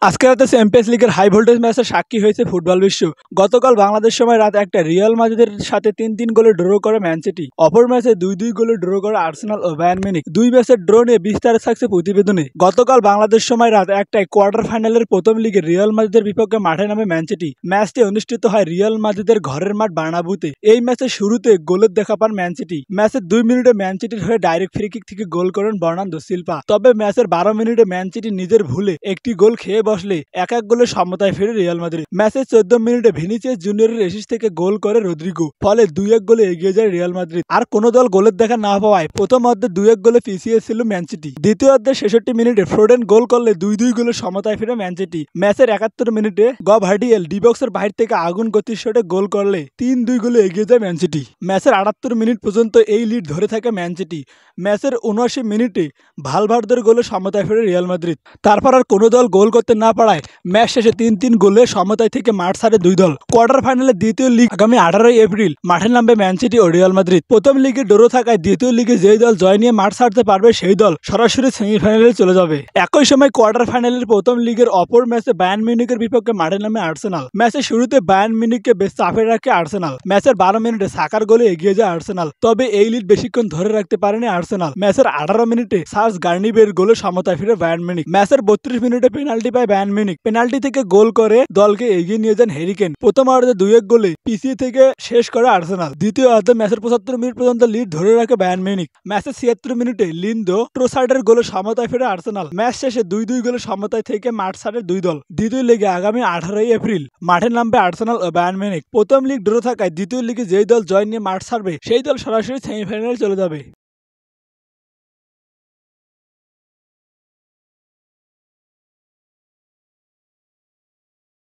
আজকে রাতে চ্যাম্পিয়ন্স লিগের হাই ভোল্টেজ ম্যাচের সাক্ষী হয়েছে ফুটবল বিশ্ব। গতকাল বাংলাদেশ সময় রাত একটা রিয়াল মাদ্রিদের সাথে ৩-৩ গোলে ড্র করে ম্যান সিটি। অপর ম্যাচে ২-২ গোলে ড্র করে আর্সেনাল ও বায়ার্ন মিউনিখ। দুই ম্যাচের ড্র নিয়ে বিস্তারিত থাকছে প্রতিবেদনে। গতকাল বাংলাদেশ সময় রাত একটায় কোয়ার্টার ফাইনালের প্রথম লিগে রিয়াল মাদ্রিদের বিপক্ষে মাঠে নামে ম্যান সিটি। ম্যাচটি অনুষ্ঠিত হয় রিয়াল মাদ্রিদের ঘরের মাঠ বার্নাব্যুতে। এই ম্যাচের শুরুতে গোলের দেখা পান ম্যান সিটি। ম্যাচের ২ মিনিটে ম্যান সিটির হয়ে ডাইরেক্ট ফ্রি কিক থেকে গোল করেন বার্নার্দো সিলভা। তবে ম্যাচের ১২ মিনিটে ম্যান সিটি নিজের ভুলে একটি গোল খেয়ে বসলে ১-১ গোলে সমতায় ফেরে রিয়াল মাদ্রিদ। ম্যাচের ১৪ মিনিটে ভিনিসিয়াস জুনিয়রের অ্যাসিস্ট থেকে গোল করে রদ্রিগো। ফলে ২-১ গোলে এগিয়ে যায় রিয়াল মাদ্রিদ। আর কোনো দল গোলের দেখা না পাওয়ায় প্রথম অর্ধে ২-১ গোলে পিছিয়ে ছিল ম্যান সিটি। দ্বিতীয় অর্ধে ৬৬ মিনিটে ফ্রোডেন গোল করলে ২-২ গোলে সমতায় ফেরে ম্যান সিটি। ম্যাচের ৭১ মিনিটে গভার্ডিয়েল ডি বক্সের বাইরে থেকে আগুন গতির শটে গোল করলে ৩-২ গোলে এগিয়ে যায় ম্যান সিটি। ম্যাচের ৭৮ মিনিট পর্যন্ত এই লিড ধরে থাকে ম্যান সিটি। ম্যাচের ৭৯ মিনিটে ভালভার্দের গোলে সমতায় ফেরে রিয়াল মাদ্রিদ। তারপর আর কোনো দল গোল করতে না পারায় ম্যাচ শেষে ৩-৩ গোলে সমতায় থেকে মাঠ ছাড়ে দুই দল। কোয়ার্টার ফাইনালের দ্বিতীয় লিগ আগামী ১৮ এপ্রিল মাঠে নামবে ম্যান সিটি ও রিয়াল মাদ্রিদ। প্রথম লিগে ড্র থাকায় দ্বিতীয় লিগে যেই দল জয় নিয়ে মাঠ ছাড়তে পারবে সেই দল সরাসরি সেমিফাইনালে চলে যাবে। একই সময় কোয়ার্টার ফাইনালের প্রথম লিগের অপর ম্যাচে বায়ার্ন মিউনিখের বিপক্ষে মাঠে নামে আর্সেনাল। ম্যাচের শুরুতে বায়ার্ন মিউনিখকে বেশ চাপে রাখে আর্সেনাল। ম্যাচের ১২ মিনিটে সাকার গোলে এগিয়ে যায় আর্সেনাল। তবে এই লিড বেশিক্ষণ ধরে রাখতে পারেনি আর্সেনাল। ম্যাচের ১৮ মিনিটে সার্জ গার্নিবের গোলে সমতায় ফিরে বায়ার্ন মিউনিখ। ম্যাচের ৩২ মিনিটে পেনাল্টি পায় বায়ার্ন মিউনিখ। পেনাল্টি থেকে গোল করে দলকে এগিয়ে নিয়ে যান হ্যারি কেন। প্রথম অর্ধে ২-১ গোলে পিছিয়ে থেকে শেষ করে আর্সেনাল। দ্বিতীয় অর্ধে ম্যাচের ৭৫ মিনিট পর্যন্ত লিড ধরে রাখে বায়ার্ন মিউনিখ। ম্যাচের ৭৬ মিনিটে লিন্দো ট্রোসার্ডের গোলে সমতায় ফেরে আর্সেনাল। ম্যাচ শেষে ২-২ গোলে সমতায় থেকে মাঠ ছাড়ে দুই দল। দ্বিতীয় লিগে আগামী ১৮ এপ্রিল মাঠে নামবে আর্সেনাল ও বায়ার্ন মিউনিখ। প্রথম লিগ ড্র থাকায় দ্বিতীয় লিগে যেই দল জয় নিয়ে মাঠ ছাড়বে সেই দল সরাসরি সেমিফাইনালে চলে যাবে।